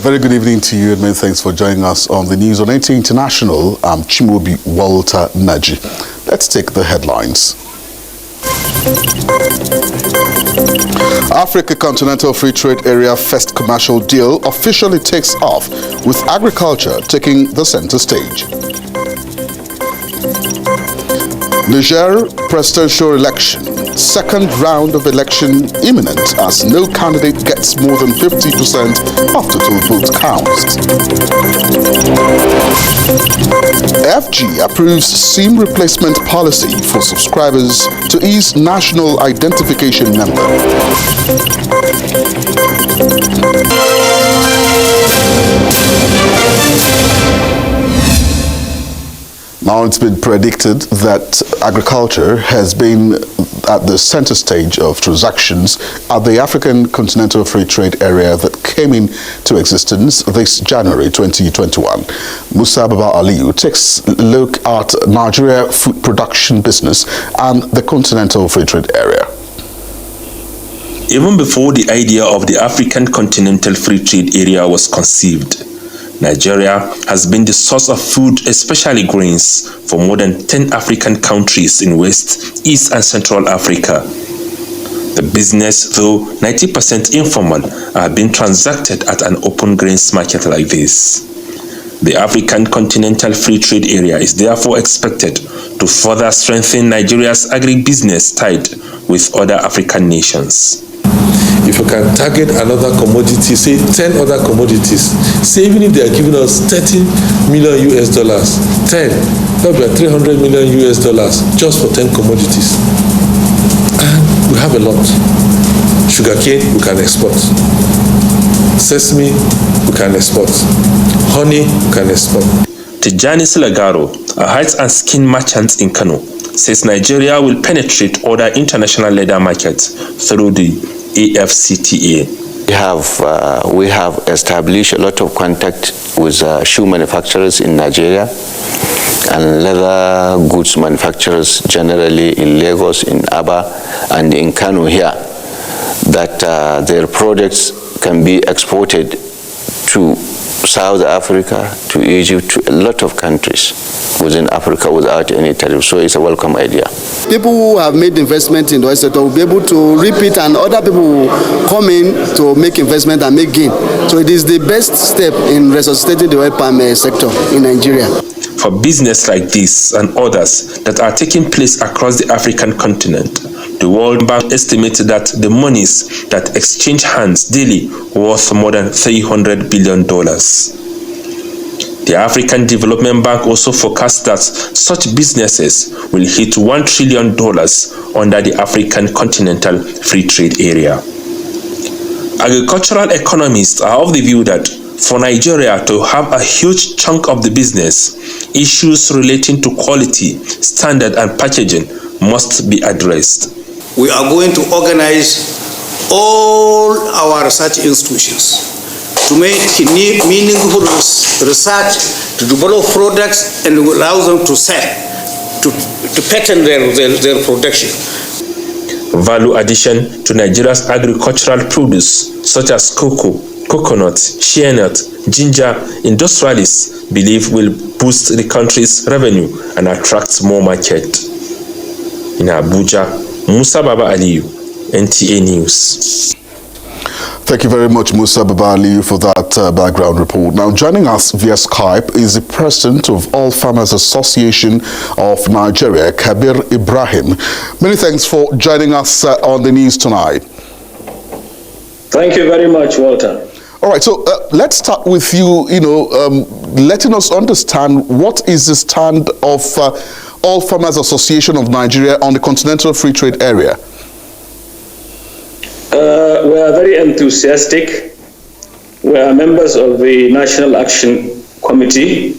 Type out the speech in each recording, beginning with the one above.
A very good evening to you and many thanks for joining us on the news on NTA International. I'm Chimobi Walter Naji. Let's take the headlines. Africa Continental Free Trade Area first commercial deal officially takes off, with agriculture taking the center stage. Niger presidential election. Second round of election imminent as no candidate gets more than 50% of total vote counts. FG approves SIM replacement policy for subscribers to ease national identification number. Now, it's been predicted that agriculture has been at the center stage of transactions at the African Continental Free Trade Area that came into existence this January 2021. Musa Baba Aliyu takes a look at Nigeria food production business and the Continental Free Trade Area. Even before the idea of the African Continental Free Trade Area was conceived, Nigeria has been the source of food, especially grains, for more than 10 African countries in West, East and Central Africa. The business, though 90% informal, are being transacted at an open grains market like this. The African Continental Free Trade Area is therefore expected to further strengthen Nigeria's agribusiness tied with other African nations. If you can target another commodity, say 10 other commodities, say even if they are giving us $30 million, 10, that would be $300 million just for 10 commodities. And we have a lot. Sugarcane, we can export. Sesame, we can export. Honey, we can export. Tijani Silagaro, a hide and skin merchant in Kano, says Nigeria will penetrate other international leather markets through the AFCTA. We have established a lot of contact with shoe manufacturers in Nigeria and leather goods manufacturers generally in Lagos, in Aba, and in Kano here, that their products can be exported to South Africa, to Egypt, to a lot of countries within Africa without any tariff. So it's a welcome idea. People who have made investment in the oil sector will be able to repeat, and other people will come in to make investment and make gain. So it is the best step in resuscitating the oil palm sector in Nigeria. For business like this and others that are taking place across the African continent, the World Bank estimated that the monies that exchange hands daily worth more than $300 billion. The African Development Bank also forecasts that such businesses will hit $1 trillion under the African Continental Free Trade Area. Agricultural economists are of the view that for Nigeria to have a huge chunk of the business, issues relating to quality, standard and packaging must be addressed. We are going to organize all our research institutions to make meaningful research, to develop products and allow them to sell, to patent their production. Value addition to Nigeria's agricultural produce, such as cocoa, coconut, shea nut, ginger, industrialists believe will boost the country's revenue and attract more market. In Abuja, Musa Baba Aliyu, NTA News. Thank you very much, Musa Baba Aliyu, for that background report. Now, joining us via Skype is the president of All Farmers Association of Nigeria, Kabir Ibrahim. Many thanks for joining us on the news tonight. Thank you very much, Walter. All right, so let's start with you, letting us understand what is the stand of All Farmers Association of Nigeria on the Continental Free Trade Area. We are very enthusiastic. We are members of the National Action Committee,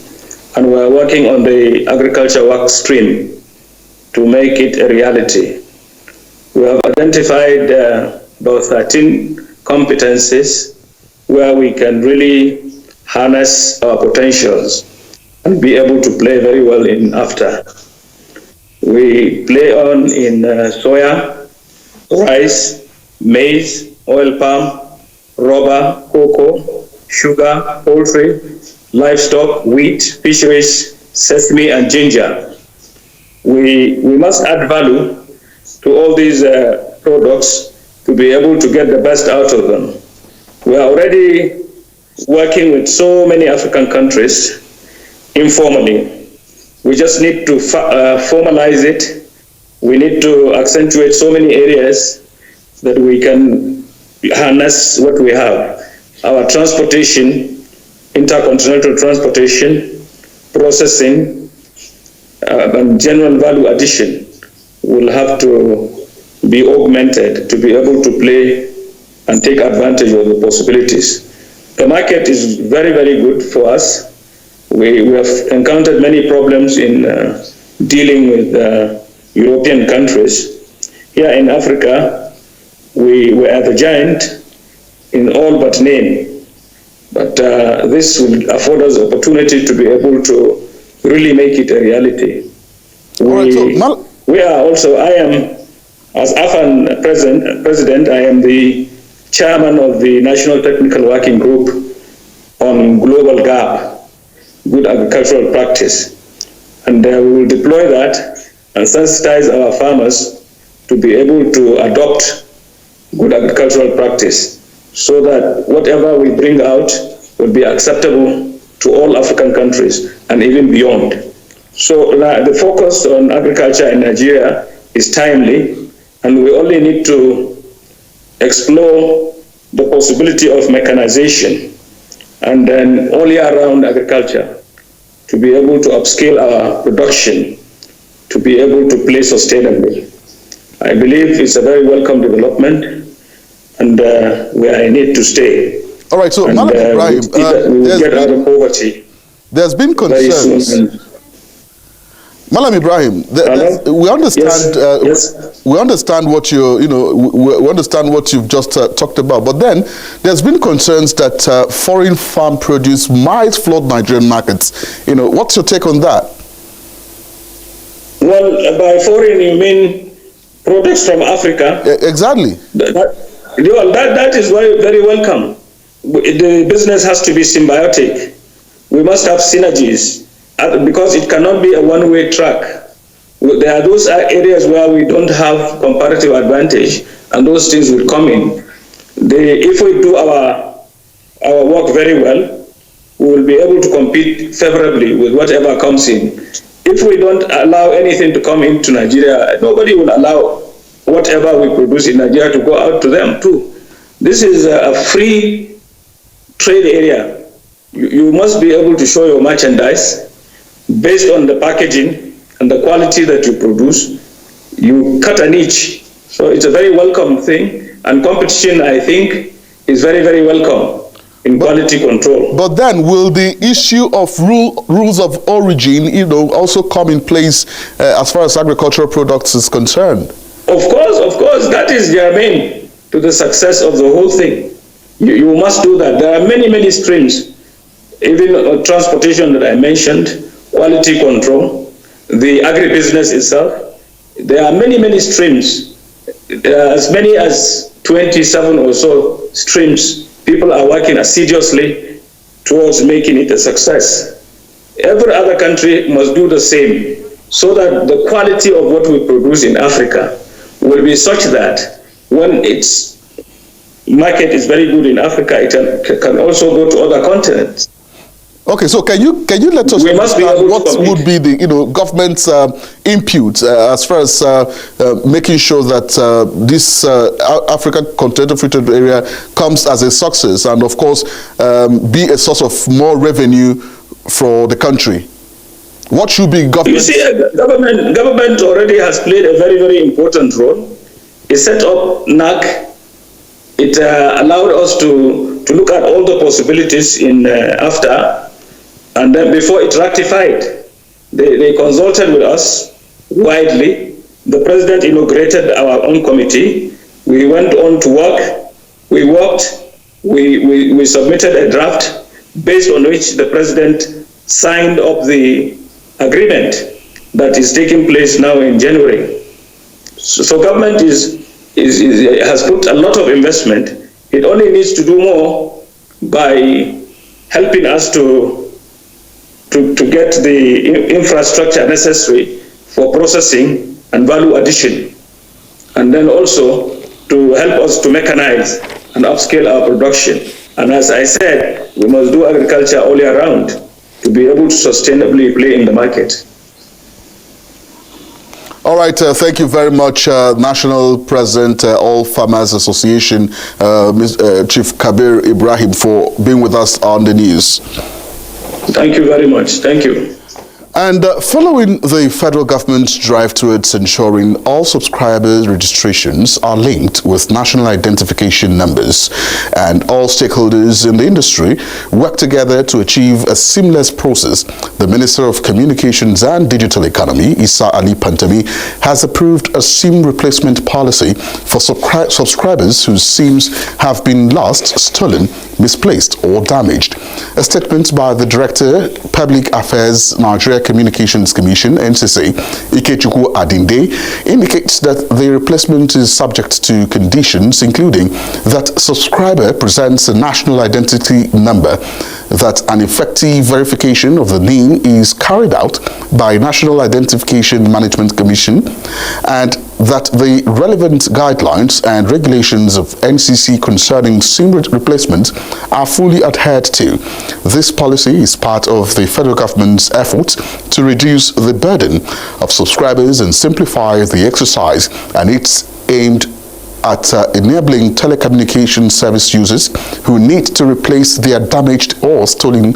and we are working on the agriculture work stream to make it a reality. We have identified about 13 competencies where we can really harness our potentials and be able to play very well in AFTA. We play on in soya, rice, maize, oil palm, rubber, cocoa, sugar, poultry, livestock, wheat, fisheries, sesame, and ginger. We must add value to all these products to be able to get the best out of them. We are already working with so many African countries informally. We just need to formalize it. We need to accentuate so many areas that we can harness what we have. Our transportation, intercontinental transportation, processing, and general value addition will have to be augmented to be able to play and take advantage of the possibilities. The market is very, very good for us. We have encountered many problems in dealing with European countries. Here in Africa, we are the giant in all but name. But this will afford us opportunity to be able to really make it a reality. We are also, I am, as AFAN president, I am the chairman of the National Technical Working Group on Global GAP, Good Agricultural Practice. And we will deploy that and sensitize our farmers to be able to adopt good agricultural practice so that whatever we bring out will be acceptable to all African countries and even beyond. So the focus on agriculture in Nigeria is timely, and we only need to explore the possibility of mechanization and then all year round agriculture to be able to upscale our production, to be able to play sustainably. I believe it's a very welcome development, and we are in it to stay. All right, so Malam Ibrahim, we will get out of poverty. There's been concerns. Malam Ibrahim, we understand. Yes. We understand what we understand what you've just talked about. But then there's been concerns that foreign farm produce might flood Nigerian markets. What's your take on that? Well, by foreign you mean products from Africa? Exactly. That is very welcome. The business has to be symbiotic. We must have synergies, because it cannot be a one-way track. There are those areas where we don't have comparative advantage, and those things will come in. If we do our work very well, we will be able to compete favorably with whatever comes in. If we don't allow anything to come into Nigeria, nobody will allow whatever we produce in Nigeria to go out to them too. This is a free trade area. You must be able to show your merchandise based on the packaging and the quality that you produce. You cut a niche. So it's a very welcome thing, and competition, I think, is very, very welcome in quality control. But then will the issue of rules of origin, also come in place as far as agricultural products is concerned? Of course, that is germane to the success of the whole thing. You must do that. There are many, many streams, even transportation that I mentioned, quality control, the agribusiness itself. There are many, many streams, as many as 27 or so streams. People are working assiduously towards making it a success. Every other country must do the same, so that the quality of what we produce in Africa will be such that when its market is very good in Africa, it can also go to other continents. Okay, so can you let us understand what would be the government's input as far as making sure that this African Continental Free Trade Area comes as a success, and of course be a source of more revenue for the country? What should be government? You see, government already has played a very, very important role. It set up NAC. It allowed us to look at all the possibilities in AFTA. And then before it ratified, they consulted with us widely. The president inaugurated our own committee. We went on to work. We worked. We submitted a draft based on which the president signed up the agreement that is taking place now in January. So government has put a lot of investment. It only needs to do more by helping us to get the infrastructure necessary for processing and value addition, and then also to help us to mechanize and upscale our production. And as I said, we must do agriculture all year round to be able to sustainably play in the market. All right, thank you very much, National President, All Farmers Association, Chief Kabir Ibrahim, for being with us on the news. Thank you very much. Thank you. And following the federal government's drive towards ensuring all subscribers' registrations are linked with national identification numbers, and all stakeholders in the industry work together to achieve a seamless process, the Minister of Communications and Digital Economy, Issa Ali Pantami, has approved a SIM replacement policy for subscribers whose SIMs have been lost, stolen, misplaced or damaged. A statement by the Director, Public Affairs, Nigeria Communications Commission, NCC, Ikechukwu Adinde, indicates that the replacement is subject to conditions including that subscriber presents a national identity number, that an effective verification of the name is carried out by National Identification Management Commission, and that the relevant guidelines and regulations of NCC concerning SIM replacement are fully adhered to. This policy is part of the federal government's efforts to reduce the burden of subscribers and simplify the exercise, and it's aimed at enabling telecommunication service users who need to replace their damaged or stolen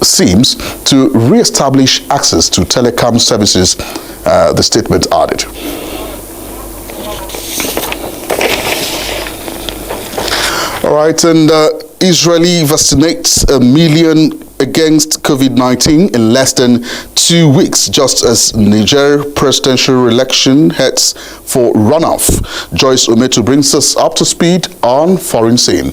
SIMs to re-establish access to telecom services, the statement added. All right, and Israeli vaccinates 1 million against COVID-19 in less than 2 weeks, just as Niger presidential election heads for runoff. Joyce Ometu brings us up to speed on foreign scene.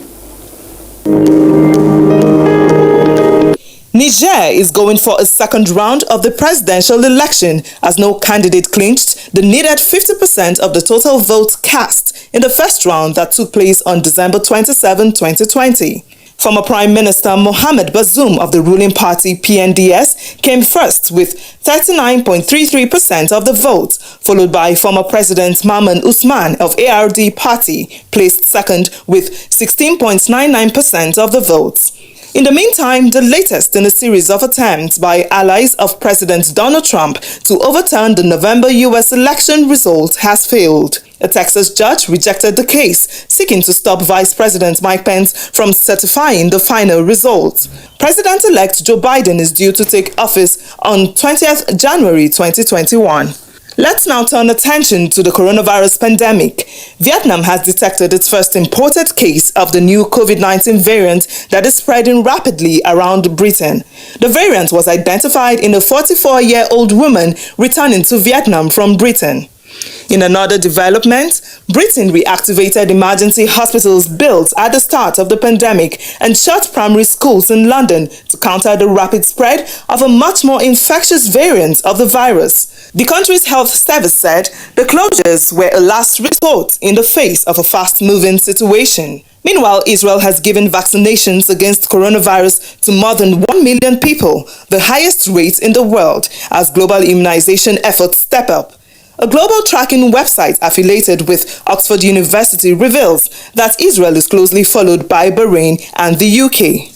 Niger is going for a second round of the presidential election as no candidate clinched the needed 50% of the total votes cast in the first round that took place on December 27, 2020. Former Prime Minister Mohamed Bazoum of the ruling party PNDS came first with 39.33% of the vote, followed by former President Maman Usman of ARD party, placed second with 16.99% of the votes. In the meantime, the latest in a series of attempts by allies of President Donald Trump to overturn the November U.S. election result has failed. A Texas judge rejected the case, seeking to stop Vice President Mike Pence from certifying the final results. President-elect Joe Biden is due to take office on 20th January 2021. Let's now turn attention to the coronavirus pandemic. Vietnam has detected its first imported case of the new COVID-19 variant that is spreading rapidly around Britain. The variant was identified in a 44-year-old woman returning to Vietnam from Britain. In another development, Britain reactivated emergency hospitals built at the start of the pandemic and shut primary schools in London to counter the rapid spread of a much more infectious variant of the virus. The country's health service said the closures were a last resort in the face of a fast-moving situation. Meanwhile, Israel has given vaccinations against coronavirus to more than 1 million people, the highest rate in the world, as global immunization efforts step up. A global tracking website affiliated with Oxford University reveals that Israel is closely followed by Bahrain and the UK.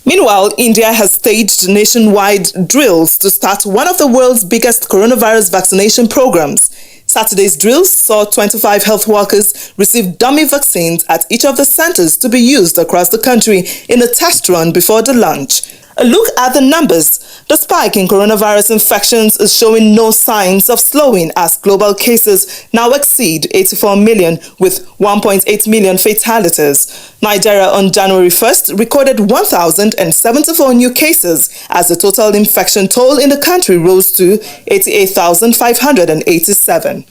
Meanwhile, India has staged nationwide drills to start one of the world's biggest coronavirus vaccination programs. Saturday's drills saw 25 health workers receive dummy vaccines at each of the centers to be used across the country in a test run before the launch. A look at the numbers. The spike in coronavirus infections is showing no signs of slowing as global cases now exceed 84 million with 1.8 million fatalities. Nigeria on January 1st recorded 1,074 new cases as the total infection toll in the country rose to 88,587.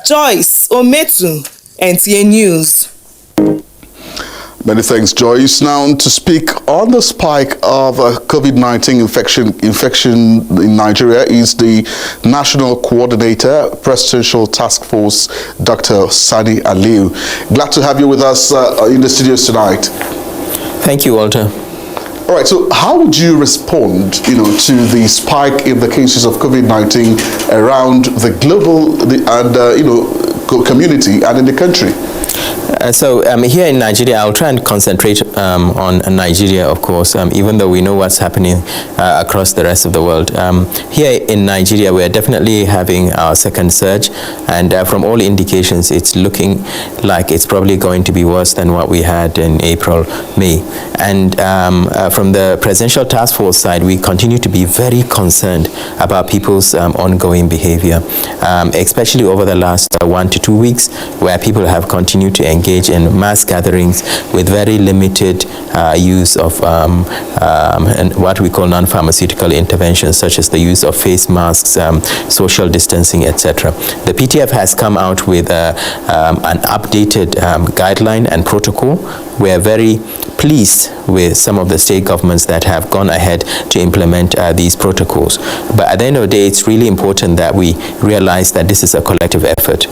Joyce Ometu, NTA News. Many thanks, Joyce. Now, to speak on the spike of COVID-19 infection in Nigeria is the National Coordinator, Presidential Task Force, Dr. Sani Aliu. Glad to have you with us in the studios tonight. Thank you, Walter. All right, so how would you respond, to the spike in the cases of COVID-19 around the global community and in the country? So here in Nigeria, I'll try and concentrate on Nigeria, of course, even though we know what's happening across the rest of the world. Here in Nigeria, we're definitely having our second surge, and from all indications, it's looking like it's probably going to be worse than what we had in April, May. And from the Presidential Task Force side, we continue to be very concerned about people's ongoing behavior, especially over the last 1 to 2 weeks, where people have continued to engage in mass gatherings with very limited use of what we call non-pharmaceutical interventions, such as the use of face masks, social distancing, etc. The PTF has come out with an updated guideline and protocol. We are very pleased with some of the state governments that have gone ahead to implement these protocols. But at the end of the day, it's really important that we realize that this is a collective effort.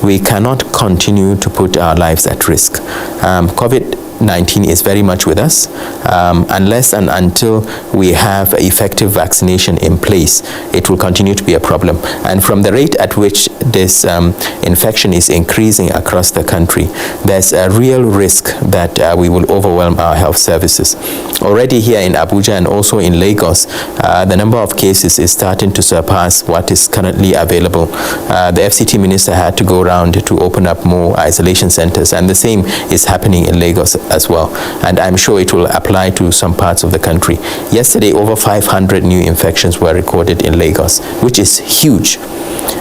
We cannot continue to put our lives at risk. COVID-19 is very much with us. Unless and until we have effective vaccination in place, it will continue to be a problem. And from the rate at which this infection is increasing across the country, there's a real risk that we will overwhelm our health services. Already here in Abuja and also in Lagos, the number of cases is starting to surpass what is currently available. The FCT minister had to go around to open up more isolation centers, and the same is happening in Lagos as well. And I'm sure it will apply to some parts of the country. Yesterday, over 500 new infections were recorded in Lagos, which is huge.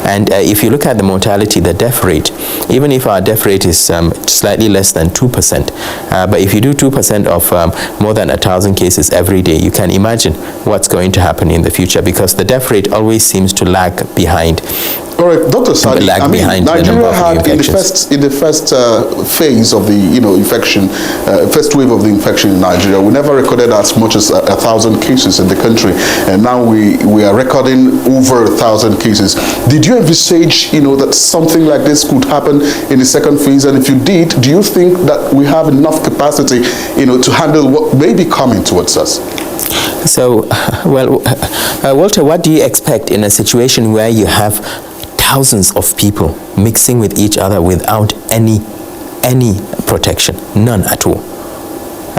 And if you look at the mortality, the death rate, even if our death rate is slightly less than 2%, but if you do 2% of more than 1,000 cases every day, you can imagine what's going to happen in the future, because the death rate always seems to lag behind. All right, Dr. Sani, Nigeria had in the first phase of the infection, first wave of the infection in Nigeria, we never recorded as much as 1,000 cases in the country, and now we are recording over 1,000 cases. Did you envisage, that something like this could happen in the second phase? And if you did, do you think that we have enough capacity, to handle what may be coming towards us? So, Walter, what do you expect in a situation where you have thousands of people mixing with each other without any protection, none at all?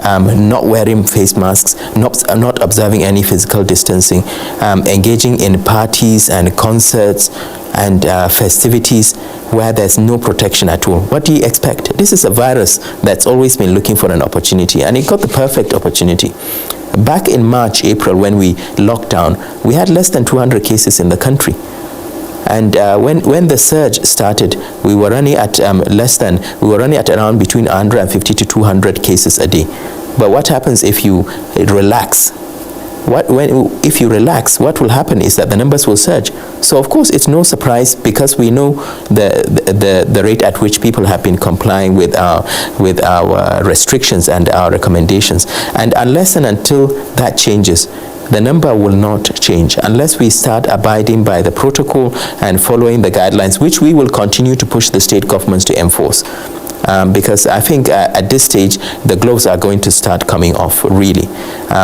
Not wearing face masks, not observing any physical distancing, engaging in parties and concerts and festivities where there's no protection at all. What do you expect? This is a virus that's always been looking for an opportunity, and it got the perfect opportunity. Back in March, April, when we locked down, we had less than 200 cases in the country. And when the surge started, we were running at around between 150 to 200 cases a day. But what happens if you relax? If you relax, what will happen is that the numbers will surge. So of course it's no surprise, because we know the rate at which people have been complying with our restrictions and our recommendations. And unless and until that changes, the number will not change unless we start abiding by the protocol and following the guidelines, which we will continue to push the state governments to enforce. Because I think at this stage, the gloves are going to start coming off, really.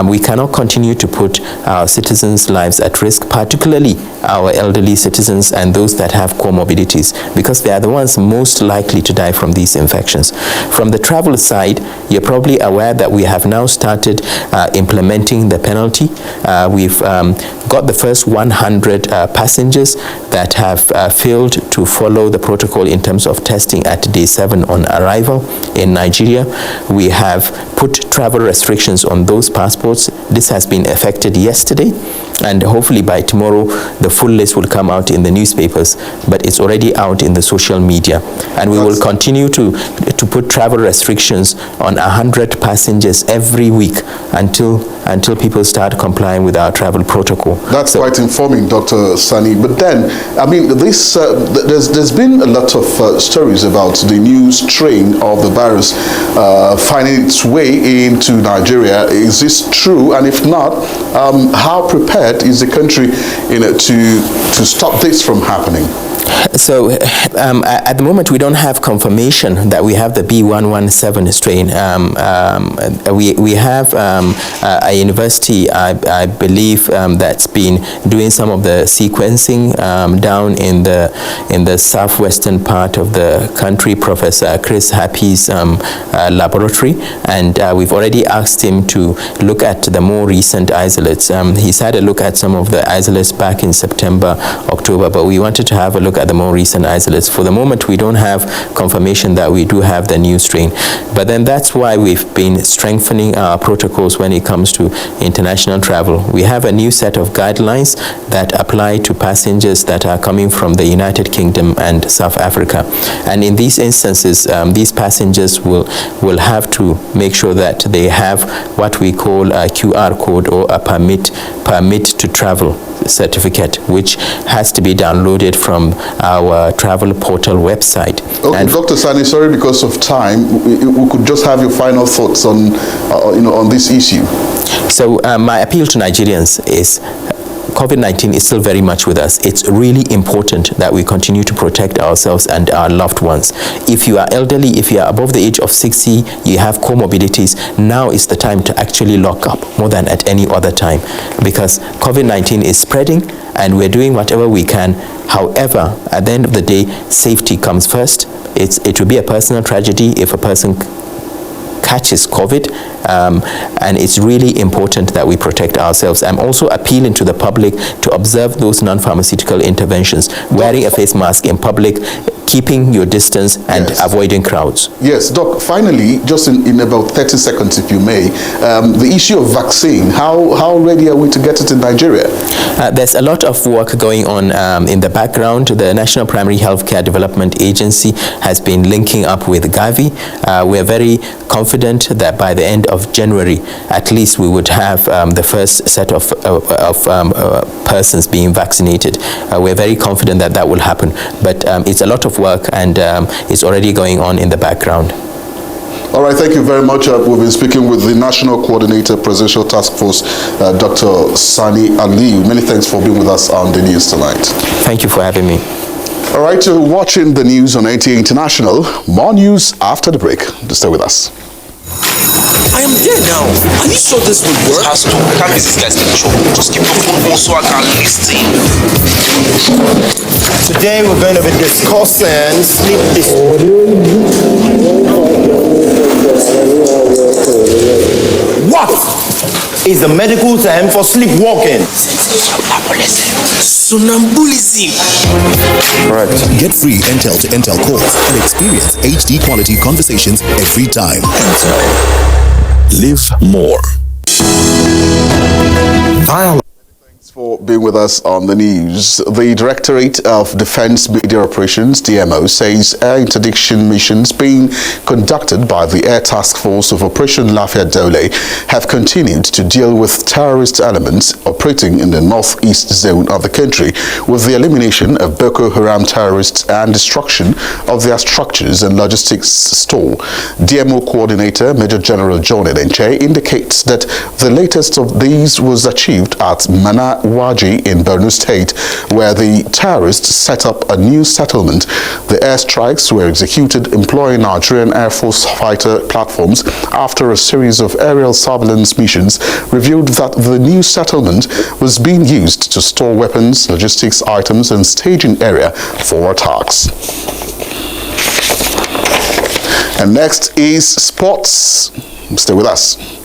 We cannot continue to put our citizens' lives at risk, particularly our elderly citizens and those that have comorbidities, because they are the ones most likely to die from these infections. From the travel side, you're probably aware that we have now started implementing the penalty. We've got the first 100 passengers that have failed to follow the protocol in terms of testing at day 7 on arrival in Nigeria. We have put travel restrictions on those passports. This has been effected yesterday, and hopefully by tomorrow the full list will come out in the newspapers, but it's already out in the social media. And we will continue to put travel restrictions on 100 passengers every week until people start complying with our travel protocol. That's quite informing, Dr. Sani. But then, this there's been a lot of stories about the new strain of the virus finding its way into Nigeria. Is this true? And if not, how prepared is the country to stop this from happening? So at the moment we don't have confirmation that we have the B117 strain. We have a university, I believe, that's been doing some of the sequencing down in the southwestern part of the country, Professor Chris Happy's laboratory, and we've already asked him to look at the more recent isolates. He's had a look at some of the isolates back in September, October, but we wanted to have a look at the more recent isolates. For the moment, we don't have confirmation that we do have the new strain, but then that's why we've been strengthening our protocols when it comes to international travel. We have a new set of guidelines that apply to passengers that are coming from the United Kingdom and South Africa, and in these instances, these passengers will have to make sure that they have what we call a QR code or a permit to travel certificate, which has to be downloaded from our travel portal website. Okay, and Dr. Sani, sorry, because of time, we could just have your final thoughts on on this issue. So my appeal to Nigerians is COVID-19 is still very much with us. It's really important that we continue to protect ourselves and our loved ones. If you are elderly, if you are above the age of 60, you have comorbidities, now is the time to actually lock up more than at any other time, because COVID-19 is spreading and we're doing whatever we can. However, at the end of the day, safety comes first. It will be a personal tragedy if a person catches COVID, and it's really important that we protect ourselves. I'm also appealing to the public to observe those non-pharmaceutical interventions, wearing a face mask in public, keeping your distance, and avoiding crowds. Yes, Doc, finally, just in about 30 seconds, if you may, the issue of vaccine, how ready are we to get it in Nigeria? There's a lot of work going on in the background. The National Primary Healthcare Development Agency has been linking up with Gavi. We're very confident that by the end of January, at least we would have the first set of persons being vaccinated. We're very confident that that will happen, but it's a lot of work, and it's already going on in the background. All right, thank you very much. We've been speaking with the National Coordinator, Presidential Task Force, Dr. Sani Aliyu. Many thanks for being with us on the news tonight. Thank you for having me. All right, you're watching the news on NTA International. More news after the break. Just stay with us. I am there now. Are you sure this will work? Has to. I can't miss this guy's control. Just keep your phone on so I can listen. Today we're going to be discussing sleep What is the medical term for sleepwalking? Sonambulism. Correct. Get free Intel to Intel calls and experience HD quality conversations every time. Live more. Thanks for being with us on the news. The Directorate of Defense Media Operations, DMO, says air interdiction missions being conducted by the Air Task Force of Operation Lafayette Dole have continued to deal with terrorist elements operating in the northeast zone of the country, with the elimination of Boko Haram terrorists and destruction of their structures and logistics store. DMO Coordinator Major General John Edenche indicates that the latest of these was achieved at Mana Waji in Borno State, where the terrorists set up a new settlement. The airstrikes were executed employing Nigerian Air Force fighter platforms after a series of aerial surveillance missions revealed that the new settlement was being used to store weapons, logistics items, and staging area for attacks. And next is sports. Stay with us.